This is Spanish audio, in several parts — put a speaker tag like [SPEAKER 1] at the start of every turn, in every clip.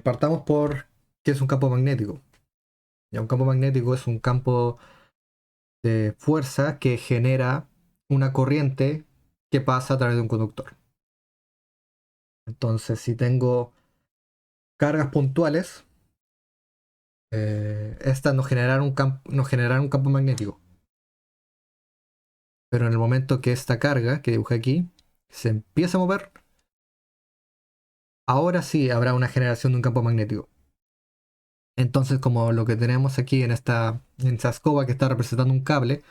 [SPEAKER 1] Partamos por qué es un campo magnético. Ya, un campo magnético es un campo de fuerza que genera una corriente que pasa a través de un conductor. Entonces, si tengo cargas puntuales, estas no generarán un campo magnético. Pero en el momento que esta carga que dibujé aquí se empieza a mover, ahora sí habrá una generación de un campo magnético. Entonces, como lo que tenemos aquí en esta escoba que está representando un cable,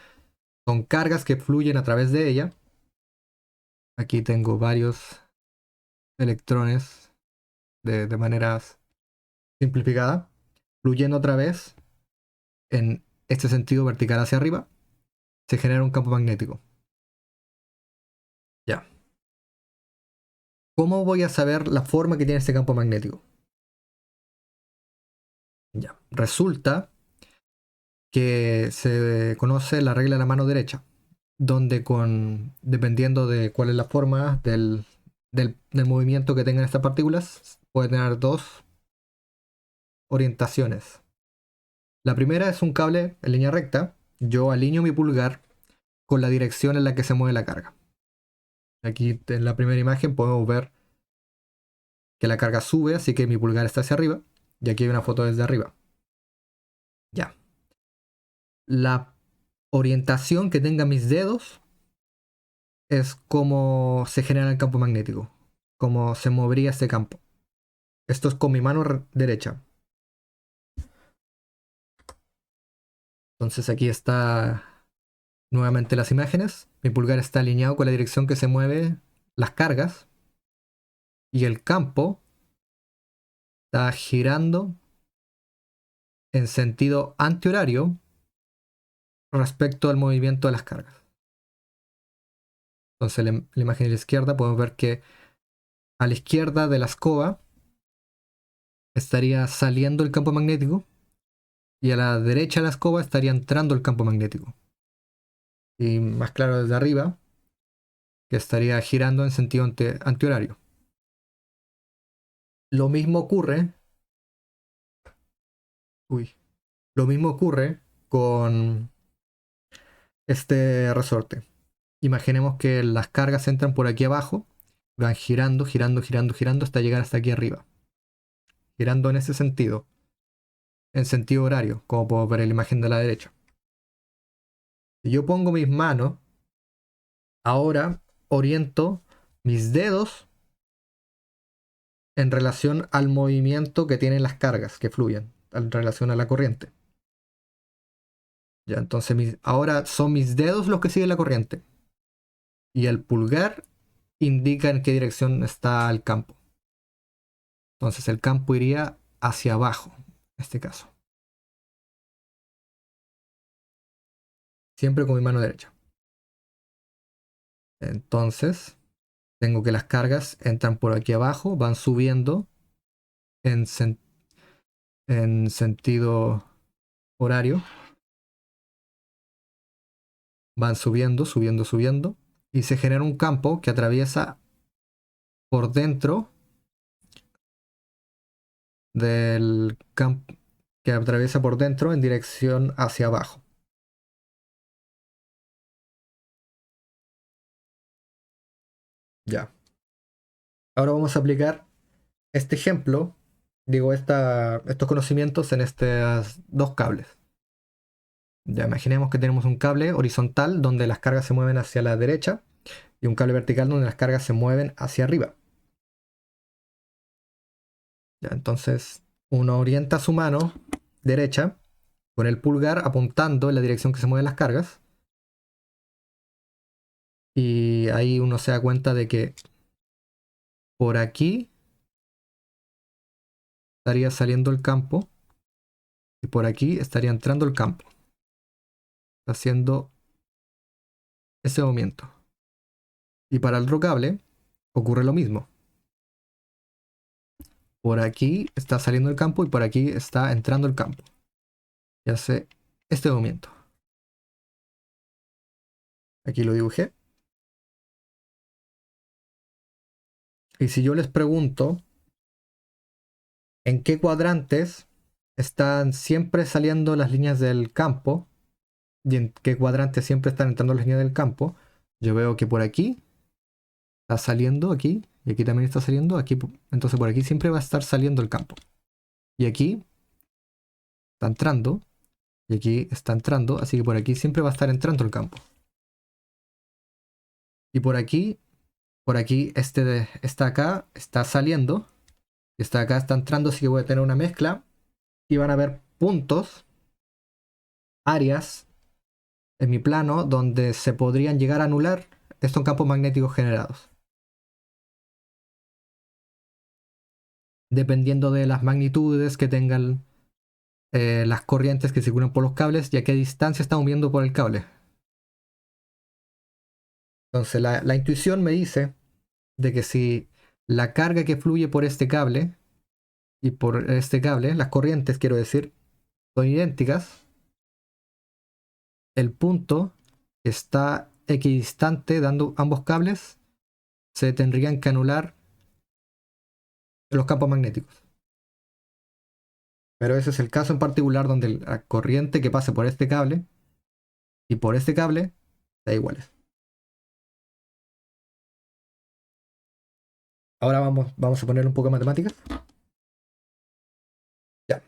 [SPEAKER 1] son cargas que fluyen a través de ella. Aquí tengo varios electrones de maneras simplificada, fluyendo otra vez en este sentido vertical hacia arriba, se genera un campo magnético. Ya. ¿Cómo voy a saber la forma que tiene este campo magnético? Ya. Resulta que se conoce la regla de la mano derecha, donde dependiendo de cuál es la forma del movimiento que tengan estas partículas, puede tener dos orientaciones. La primera es un cable en línea recta. Yo alineo mi pulgar con la dirección en la que se mueve la carga. Aquí en la primera imagen podemos ver que la carga sube, así que mi pulgar está hacia arriba. Y aquí hay una foto desde arriba. Ya. La orientación que tengan mis dedos es como se genera el campo magnético, como se movería este campo. Esto es con mi mano derecha. Entonces aquí está nuevamente las imágenes. Mi pulgar está alineado con la dirección que se mueve las cargas y el campo está girando en sentido antihorario respecto al movimiento de las cargas. Entonces, la imagen de la izquierda podemos ver que a la izquierda de la escoba estaría saliendo el campo magnético y a la derecha de la escoba estaría entrando el campo magnético. Y más claro desde arriba, que estaría girando en sentido antihorario. Lo mismo ocurre, uy, lo mismo ocurre con este resorte. Imaginemos que las cargas entran por aquí abajo, van girando, girando, girando, girando hasta llegar hasta aquí arriba. Girando en ese sentido, en sentido horario, como puedo ver en la imagen de la derecha. Si yo pongo mis manos, ahora oriento mis dedos en relación al movimiento que tienen las cargas que fluyen, en relación a la corriente. Ya, entonces ahora son mis dedos los que siguen la corriente y el pulgar indica en qué dirección está el campo. Entonces el campo iría hacia abajo, en este caso. Siempre con mi mano derecha. Entonces tengo que las cargas entran por aquí abajo, van subiendo en, en sentido horario, van subiendo, subiendo, subiendo, y se genera un campo que atraviesa por dentro del campo, que atraviesa por dentro en dirección hacia abajo. Ya. Ahora vamos a aplicar este ejemplo, digo, estos conocimientos en estos dos cables. Ya imaginemos que tenemos un cable horizontal donde las cargas se mueven hacia la derecha y un cable vertical donde las cargas se mueven hacia arriba. Ya, entonces uno orienta su mano derecha con el pulgar apuntando en la dirección que se mueven las cargas y ahí uno se da cuenta de que por aquí estaría saliendo el campo y por aquí estaría entrando el campo, haciendo ese movimiento. Y para el otro cable ocurre lo mismo. Por aquí está saliendo el campo y por aquí está entrando el campo. Y hace este movimiento. Aquí lo dibujé. Y si yo les pregunto en qué cuadrantes están siempre saliendo las líneas del campo y en qué cuadrantes siempre están entrando las líneas del campo. Yo veo que por aquí está saliendo, aquí, y aquí también está saliendo, aquí, entonces por aquí siempre va a estar saliendo el campo. Y aquí está entrando, y aquí está entrando, así que por aquí siempre va a estar entrando el campo. Y por aquí, está acá, está saliendo, y está acá, está entrando, así que voy a tener una mezcla, y van a haber puntos, áreas, en mi plano, donde se podrían llegar a anular estos campos magnéticos generados. Dependiendo de las magnitudes que tengan las corrientes que circulan por los cables y a qué distancia estamos viendo por el cable. Entonces la intuición me dice de que si la carga que fluye por este cable y por este cable, las corrientes quiero decir, son idénticas, el punto está equidistante dando ambos cables, se tendrían que anular los campos magnéticos. Pero ese es el caso en particular donde la corriente que pase por este cable y por este cable da iguales. Ahora vamos a poner un poco de matemáticas. Ya.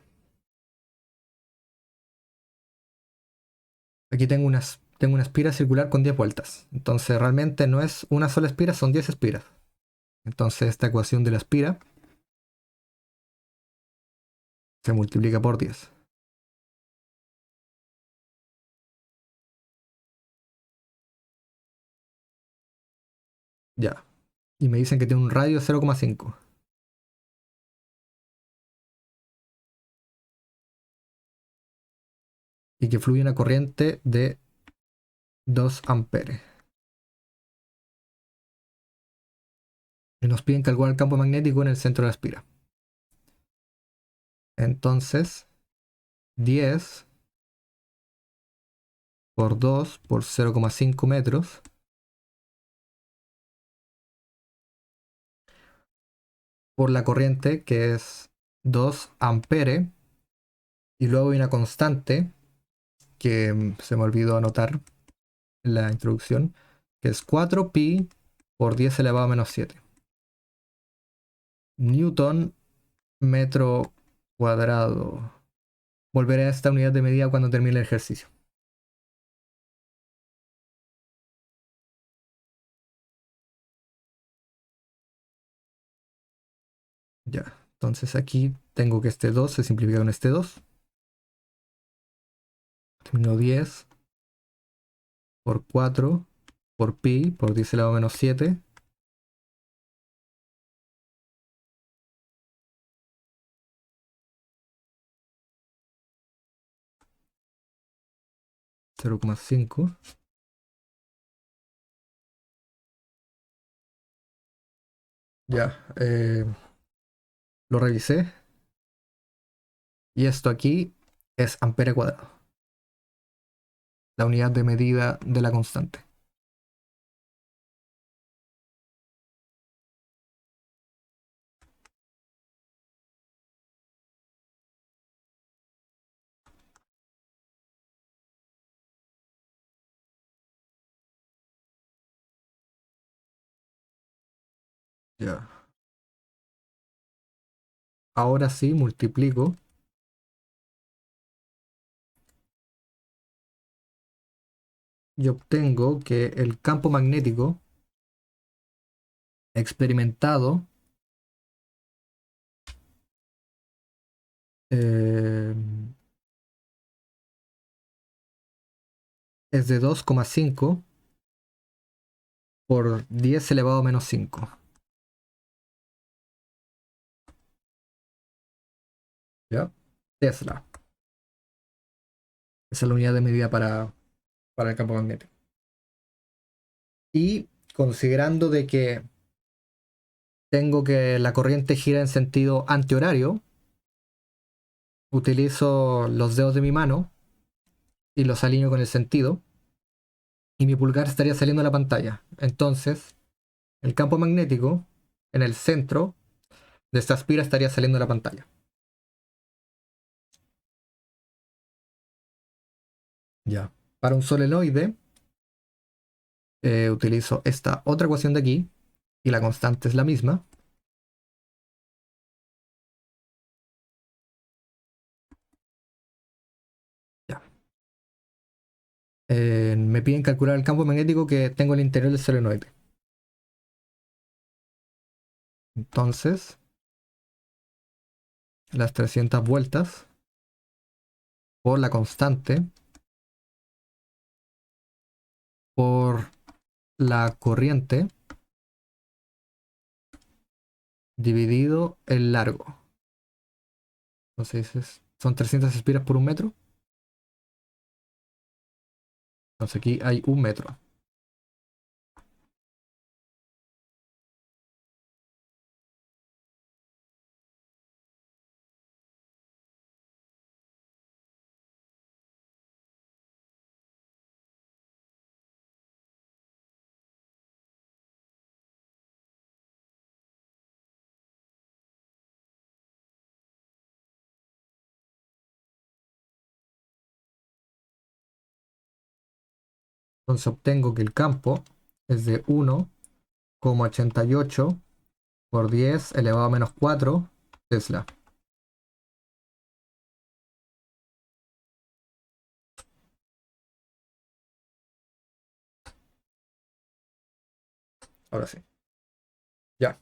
[SPEAKER 1] Aquí tengo una espira circular con 10 vueltas. Entonces realmente no es una sola espira, son 10 espiras. Entonces esta ecuación de la espira se multiplica por 10. Ya. Y me dicen que tiene un radio de 0,5 y que fluye una corriente de 2 amperes. Y nos piden calcular el campo magnético en el centro de la espira. Entonces, 10 por 2 por 0,5 metros por la corriente que es 2 amperes. Y luego hay una constante que se me olvidó anotar en la introducción, que es 4pi por 10 elevado a menos 7. Newton metro cuadrado. Volveré a esta unidad de medida cuando termine el ejercicio. Ya, entonces aquí tengo que este 2 se simplifica con este 2. Termino 10 por 4 por pi por 10 elevado a menos 7. Cero coma cinco. Ya, lo revisé. Y esto aquí es ampere cuadrado, la unidad de medida de la constante. Ya. Ahora sí multiplico y obtengo que el campo magnético experimentado eh, es de 2,5 por 10 elevado a menos 5. ¿Ya? Tesla. Esa es la unidad de medida para el campo magnético. Y considerando de que tengo que la corriente gira en sentido antihorario, utilizo los dedos de mi mano y los alineo con el sentido, y mi pulgar estaría saliendo de la pantalla. Entonces, el campo magnético en el centro de esta espira estaría saliendo de la pantalla. Ya. Para un solenoide, utilizo esta otra ecuación de aquí, y la constante es la misma. Ya. Me piden calcular el campo magnético que tengo en el interior del solenoide. Entonces, las 300 vueltas por la constante por la corriente dividido el largo. Entonces son 300 espiras por un metro. Entonces aquí hay un metro. Entonces obtengo que el campo es de 1,88 por 10 elevado a menos 4 Tesla. Ahora sí. Ya.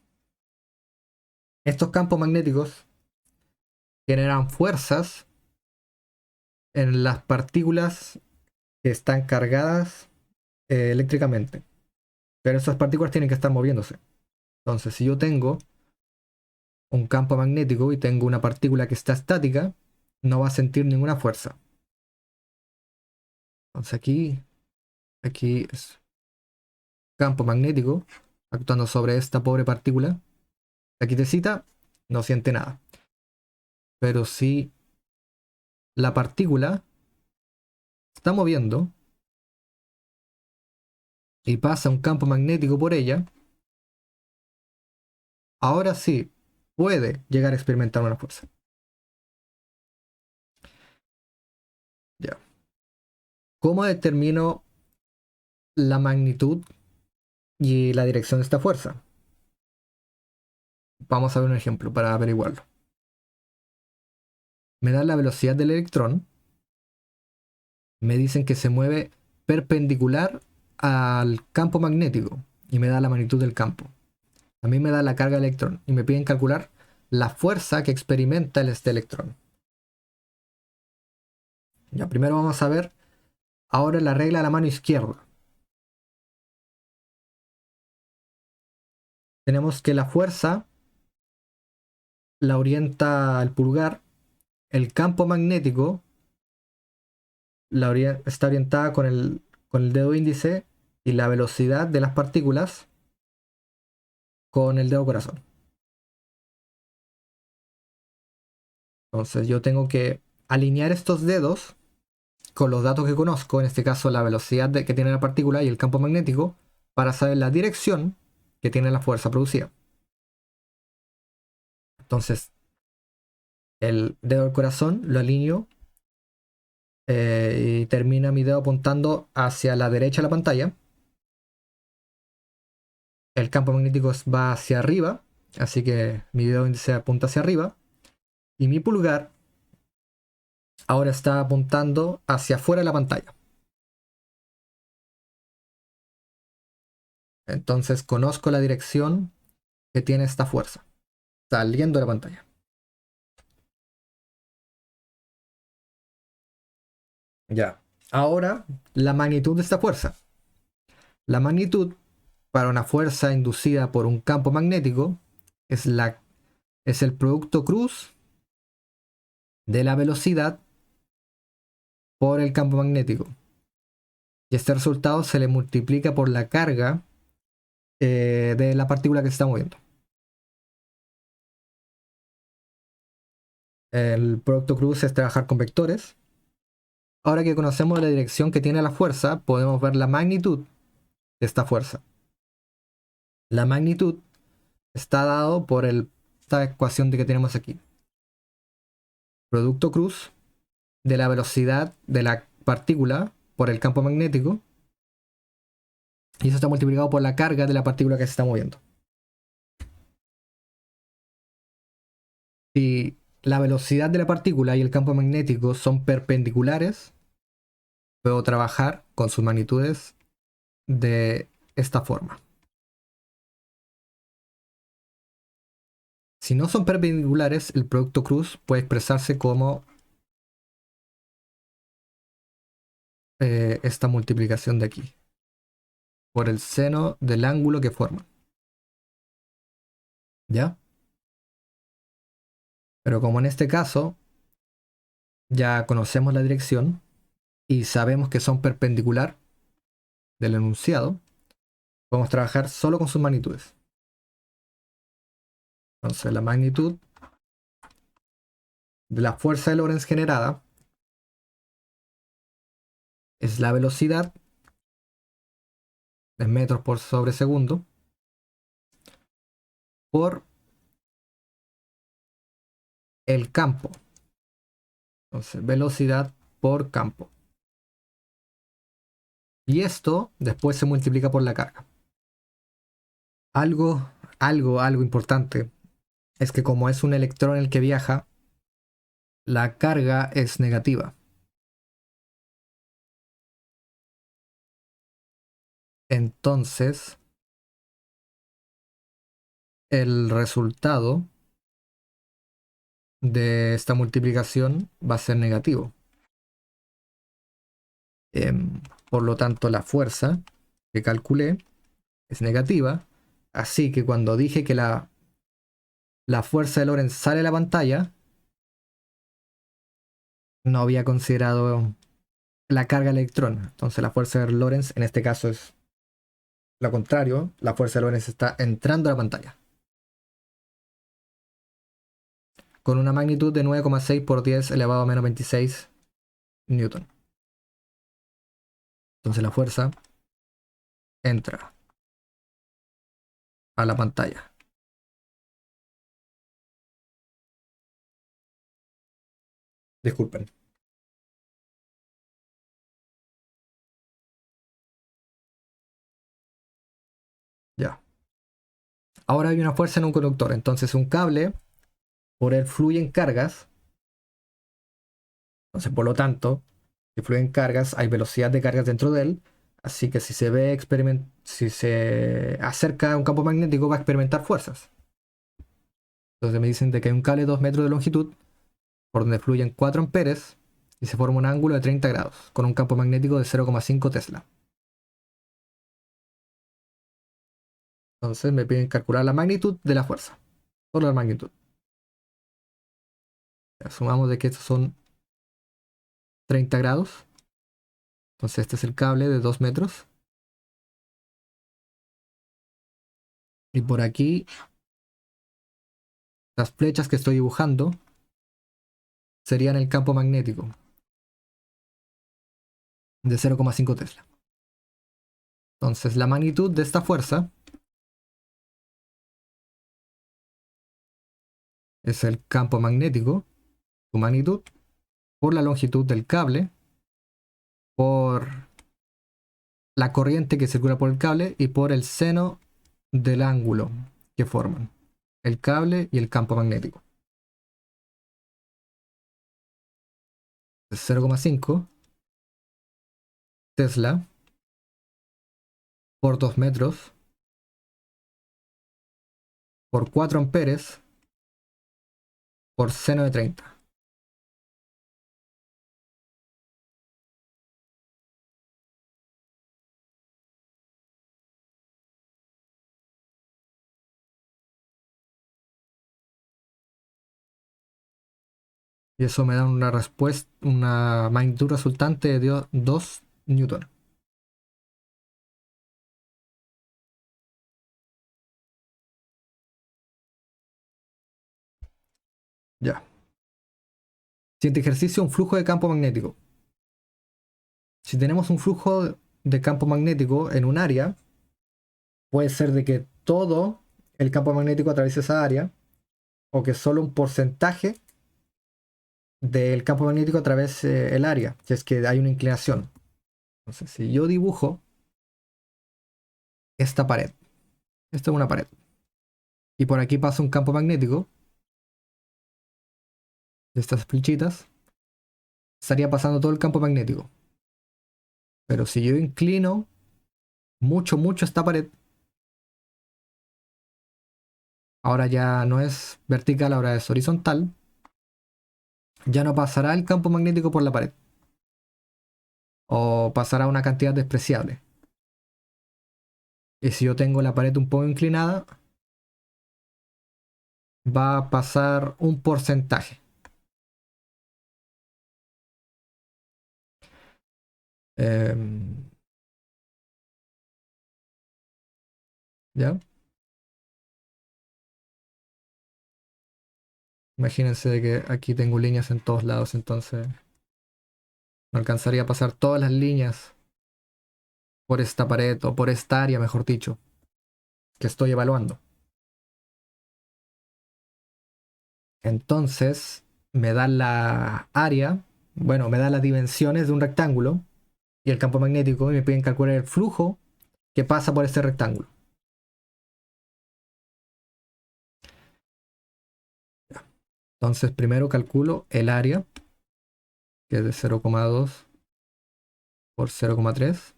[SPEAKER 1] Estos campos magnéticos generan fuerzas en las partículas que están cargadas eléctricamente. Pero esas partículas tienen que estar moviéndose. Entonces, si yo tengo un campo magnético y tengo una partícula que está estática, no va a sentir ninguna fuerza. Entonces aquí es campo magnético actuando sobre esta pobre partícula. La quietecita no siente nada. Pero si la partícula está moviendo y pasa un campo magnético por ella, ahora sí puede llegar a experimentar una fuerza. Ya. ¿Cómo determino la magnitud y la dirección de esta fuerza? Vamos a ver un ejemplo para averiguarlo. Me da la velocidad del electrón, me dicen que se mueve perpendicular al campo magnético y me da la magnitud del campo. A mí me da la carga del electrón y me piden calcular la fuerza que experimenta este electrón. Ya, primero vamos a ver ahora la regla de la mano izquierda. Tenemos que la fuerza la orienta el pulgar, el campo magnético está orientada con el dedo índice y la velocidad de las partículas con el dedo corazón. Entonces yo tengo que alinear estos dedos con los datos que conozco, en este caso la velocidad que tiene la partícula y el campo magnético, para saber la dirección que tiene la fuerza producida. Entonces el dedo del corazón lo alineo y termina mi dedo apuntando hacia la derecha de la pantalla. El campo magnético va hacia arriba, así que mi dedo índice apunta hacia arriba. Y mi pulgar ahora está apuntando hacia afuera de la pantalla. Entonces conozco la dirección que tiene esta fuerza, saliendo de la pantalla. Ya. Ahora, la magnitud de esta fuerza. La magnitud para una fuerza inducida por un campo magnético es el producto cruz de la velocidad por el campo magnético. Y este resultado se le multiplica por la carga de la partícula que se está moviendo. El producto cruz es trabajar con vectores. Ahora que conocemos la dirección que tiene la fuerza, podemos ver la magnitud de esta fuerza. La magnitud está dado por esta ecuación que tenemos aquí. Producto cruz de la velocidad partícula por el campo magnético. Y eso está multiplicado por la carga de la partícula que se está moviendo. Si la velocidad de la partícula y el campo magnético son perpendiculares, puedo trabajar con sus magnitudes de esta forma. Si no son perpendiculares, el producto cruz puede expresarse como esta multiplicación de aquí, por el seno del ángulo que forman. ¿Ya? Pero como en este caso ya conocemos la dirección y sabemos que son perpendicular del enunciado, podemos trabajar solo con sus magnitudes. Entonces la magnitud de la fuerza de Lorentz generada es la velocidad en metros por sobre segundo por el campo. Entonces, velocidad por campo. Y esto después se multiplica por la carga. Algo importante es que como es un electrón el que viaja, la carga es negativa. Entonces, el resultado de esta multiplicación va a ser negativo. Por lo tanto, la fuerza que calculé es negativa. Así que cuando dije que la fuerza de Lorentz sale de la pantalla, no había considerado la carga del electrón. Entonces la fuerza de Lorentz en este caso es lo contrario. La fuerza de Lorentz está entrando a la pantalla. Con una magnitud de 9,6 por 10 elevado a menos 26 newton. Entonces la fuerza entra a la pantalla. Disculpen. Ya. Ahora hay una fuerza en un conductor. Entonces un cable, por él fluyen cargas. Entonces, por lo tanto, si fluyen cargas, hay velocidad de cargas dentro de él. Así que si se acerca a un campo magnético, va a experimentar fuerzas. Entonces me dicen de que hay un cable de 2 metros de longitud, por donde fluyen 4 amperes, y se forma un ángulo de 30 grados, con un campo magnético de 0,5 Tesla. Entonces me piden calcular la magnitud de la fuerza. Solo la magnitud. Asumamos de que estos son 30 grados. Entonces este es el cable de 2 metros. Y por aquí, las flechas que estoy dibujando serían el campo magnético de 0,5 Tesla. Entonces la magnitud de esta fuerza es el campo magnético, su magnitud, por la longitud del cable, por la corriente que circula por el cable y por el seno del ángulo que forman el cable y el campo magnético. 0,5 Tesla por 2 metros por 4 amperes por seno de 30. Y eso me da una respuesta, una magnitud resultante de 2 newton. Ya. Siguiente ejercicio, un flujo de campo magnético. Si tenemos un flujo de campo magnético en un área, puede ser de que todo el campo magnético atraviese esa área, o que solo un porcentaje del campo magnético a través del área, si es que hay una inclinación. Entonces, si yo dibujo esta pared, esta es una pared, y por aquí pasa un campo magnético de estas flechitas, estaría pasando todo el campo magnético. Pero si yo inclino mucho, mucho esta pared, ahora ya no es vertical, ahora es horizontal, ya no pasará el campo magnético por la pared, o pasará una cantidad despreciable. Y si yo tengo la pared un poco inclinada, va a pasar un porcentaje. ¿Ya? Imagínense de que aquí tengo líneas en todos lados, entonces no alcanzaría a pasar todas las líneas por esta pared o por esta área, mejor dicho, que estoy evaluando. Entonces me da la área, bueno, me da las dimensiones de un rectángulo y el campo magnético y me piden calcular el flujo que pasa por este rectángulo. Entonces primero calculo el área, que es de 0,2 por 0,3.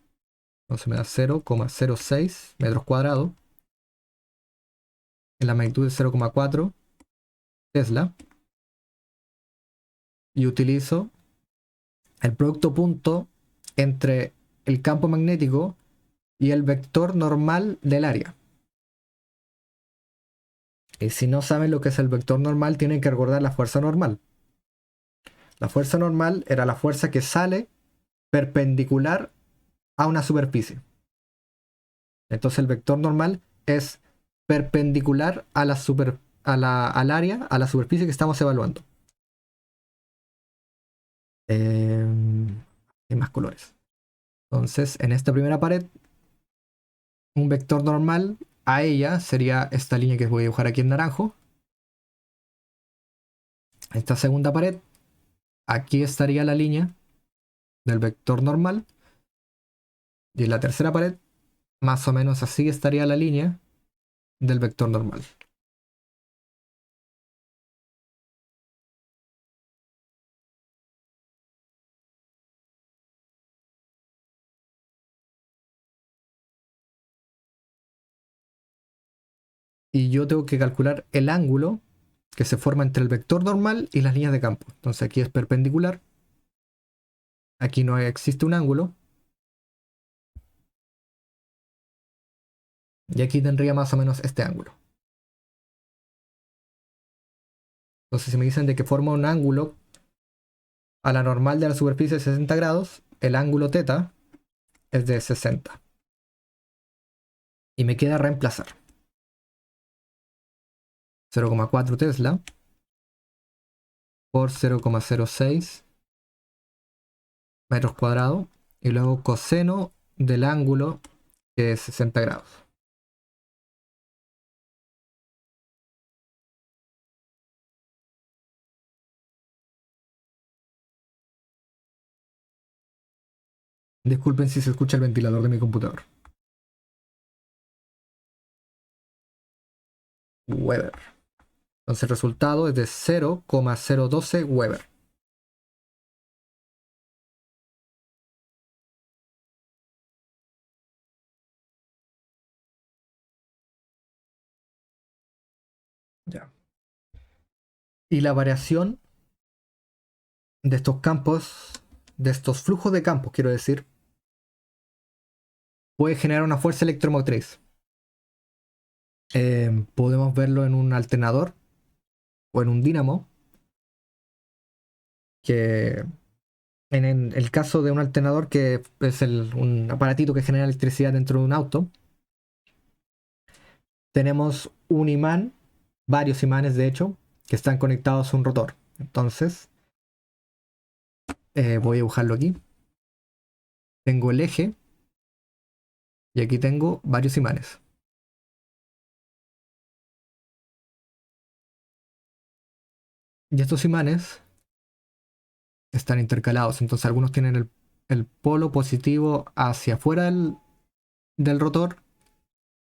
[SPEAKER 1] Entonces me da 0,06 metros cuadrados. En la magnitud de 0,4 Tesla. Y utilizo el producto punto entre el campo magnético y el vector normal del área. Y si no saben lo que es el vector normal, tienen que recordar la fuerza normal. La fuerza normal era la fuerza que sale perpendicular a una superficie. Entonces el vector normal es perpendicular a la al área, a la superficie que estamos evaluando. Hay más colores. Entonces, en esta primera pared, un vector normal a ella sería esta línea que voy a dibujar aquí en naranjo. Esta segunda pared, aquí estaría la línea del vector normal. Y en la tercera pared, más o menos así estaría la línea del vector normal. Y yo tengo que calcular el ángulo que se forma entre el vector normal y las líneas de campo. Entonces aquí es perpendicular. Aquí no existe un ángulo. Y aquí tendría más o menos este ángulo. Entonces si me dicen de que forma un ángulo a la normal de la superficie de 60 grados, el ángulo θ es de 60. Y me queda reemplazar 0,4 Tesla por 0,06 metros cuadrados y luego coseno del ángulo que es 60 grados. Disculpen si se escucha el ventilador de mi computador. Weber. Entonces el resultado es de 0,012 Weber. Ya. Y la variación de estos campos, de estos flujos de campos, quiero decir, puede generar una fuerza electromotriz. Podemos verlo en un alternador o en un dínamo, que en el caso de un alternador, que es un aparatito que genera electricidad dentro de un auto, tenemos un imán, varios imanes de hecho, que están conectados a un rotor. Entonces, voy a dibujarlo aquí. Tengo el eje y aquí tengo varios imanes. Y estos imanes están intercalados. Entonces algunos tienen el polo positivo hacia afuera del rotor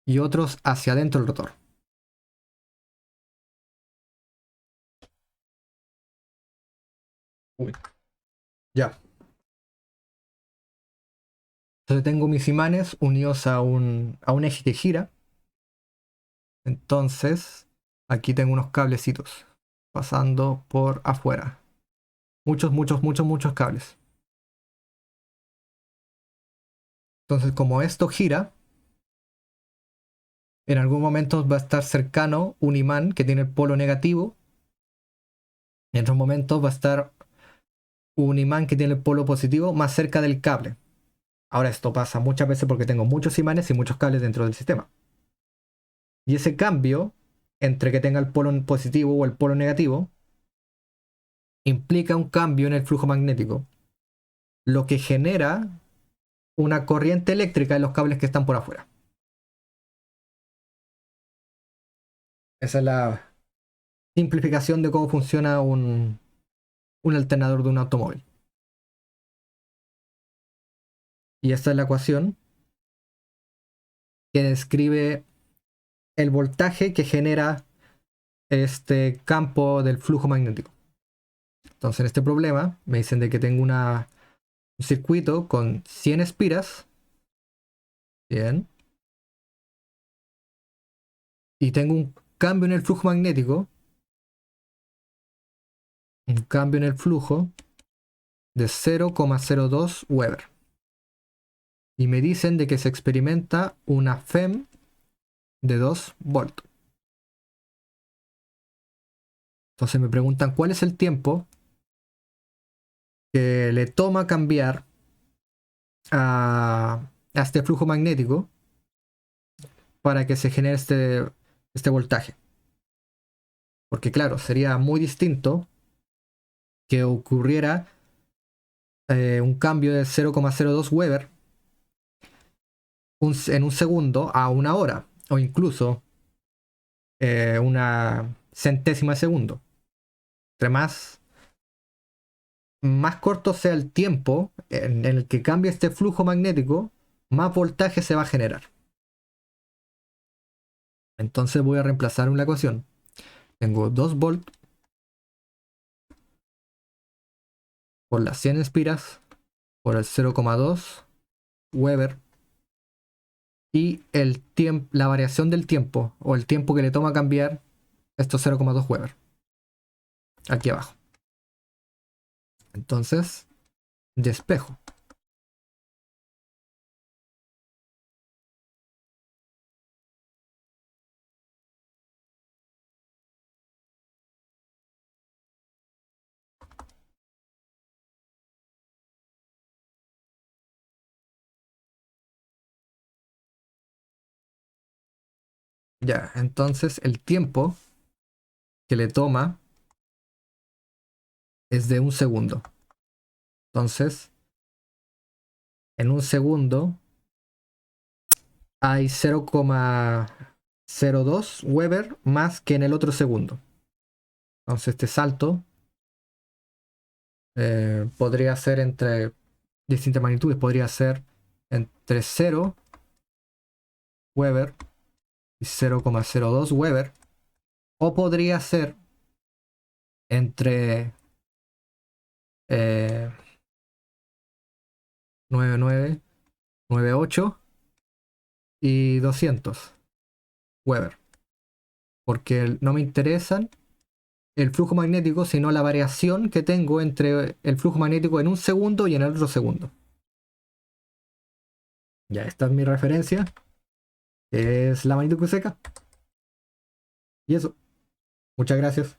[SPEAKER 1] y otros hacia adentro del rotor. Uy. Ya. Entonces tengo mis imanes unidos a un eje que gira. Entonces aquí tengo unos cablecitos pasando por afuera. Muchos, muchos, muchos, muchos cables. Entonces como esto gira, en algún momento va a estar cercano un imán que tiene el polo negativo. En otros momentos va a estar un imán que tiene el polo positivo más cerca del cable. Ahora esto pasa muchas veces porque tengo muchos imanes y muchos cables dentro del sistema. Y ese cambio entre que tenga el polo positivo o el polo negativo implica un cambio en el flujo magnético, lo que genera una corriente eléctrica en los cables que están por afuera. Esa es la simplificación de cómo funciona un alternador de un automóvil. Y esta es la ecuación que describe el voltaje que genera este campo del flujo magnético. Entonces en este problema me dicen de que tengo un circuito con 100 espiras. Bien. Y tengo un cambio en el flujo magnético. Un cambio en el flujo de 0,02 Weber. Y me dicen de que se experimenta una FEM de 2 volts. Entonces me preguntan cuál es el tiempo que le toma cambiar a este flujo magnético para que se genere este voltaje. Porque claro, sería muy distinto que ocurriera un cambio de 0,02 Weber en un segundo a una hora, o incluso una centésima de segundo. Entre más corto sea el tiempo en el que cambie este flujo magnético, más voltaje se va a generar. Entonces voy a reemplazar una ecuación. Tengo 2 volts por las 100 espiras por el 0,2 Weber y la variación del tiempo o el tiempo que le toma cambiar estos 0,2 Weber. Aquí abajo. Entonces, despejo. Ya, entonces el tiempo que le toma es de un segundo. Entonces, en un segundo hay 0,02 Weber más que en el otro segundo. Entonces este salto podría ser entre distintas magnitudes, podría ser entre 0 Weber y 0,02 Weber, o podría ser entre 9998 y 200 Weber, porque no me interesan el flujo magnético, sino la variación que tengo entre el flujo magnético en un segundo y en el otro segundo. Ya, esta es mi referencia, es la magnitud seca. Y eso, muchas gracias.